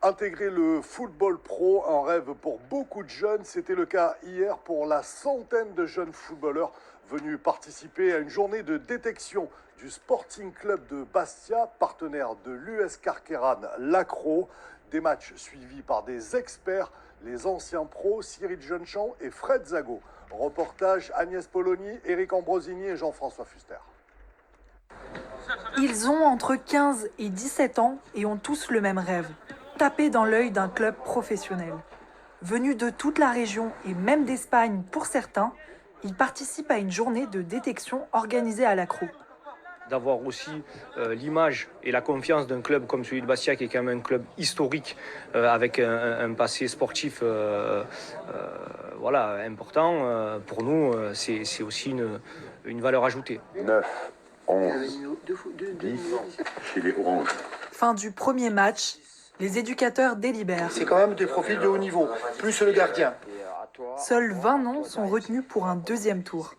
Intégrer le football pro, un rêve pour beaucoup de jeunes. C'était le cas hier pour la centaine de jeunes footballeurs venus participer à une journée de détection du Sporting Club de Bastia, partenaire de l'US Carqueiranne Lacro. Des matchs suivis par des experts, les anciens pros Cyril Jeunechamp et Fred Zago. Reportage Agnès Polony, Éric Ambrosini et Jean-François Fuster. Ils ont entre 15 et 17 ans et ont tous le même rêve, taper dans l'œil d'un club professionnel. Venus de toute la région et même d'Espagne pour certains, ils participent à une journée de détection organisée à Lacro. D'avoir aussi l'image et la confiance d'un club comme celui de Bastia, qui est quand même un club historique, avec un passé sportif important. Pour nous, c'est aussi une valeur ajoutée. 9, 11, 10 chez les Oranges. Fin du premier match, les éducateurs délibèrent. C'est quand même des profils de haut niveau, plus le gardien. Seuls 20 noms sont retenus pour un deuxième tour.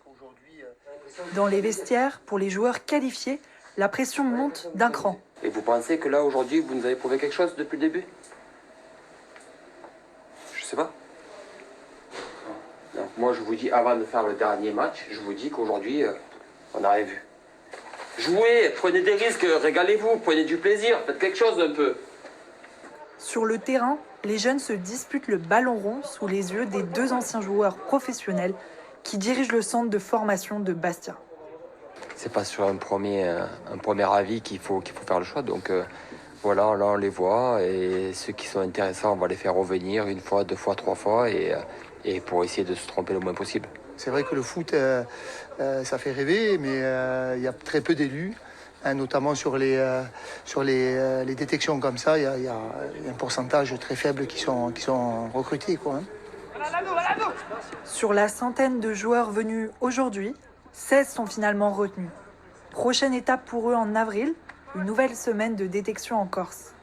Dans les vestiaires, pour les joueurs qualifiés, la pression monte d'un cran. Et vous pensez que là, aujourd'hui, vous nous avez prouvé quelque chose depuis le début? Je sais pas. Donc, moi, je vous dis, avant de faire le dernier match, je vous dis qu'aujourd'hui, on n'a rien vu. Jouez, prenez des risques, régalez-vous, prenez du plaisir, faites quelque chose un peu. Sur le terrain, les jeunes se disputent le ballon rond sous les yeux des deux anciens joueurs professionnels qui dirigent le centre de formation de Bastia. C'est pas sur un premier avis qu'il faut faire le choix. Donc voilà, là on les voit et ceux qui sont intéressants, on va les faire revenir une fois, deux fois, trois fois et pour essayer de se tromper le moins possible. C'est vrai que le foot, ça fait rêver, mais il y a très peu d'élus, notamment sur les détections comme ça. Il y a un pourcentage très faible qui sont recrutés, quoi. Sur la centaine de joueurs venus aujourd'hui, 16 sont finalement retenus. Prochaine étape pour eux en avril, une nouvelle semaine de détection en Corse.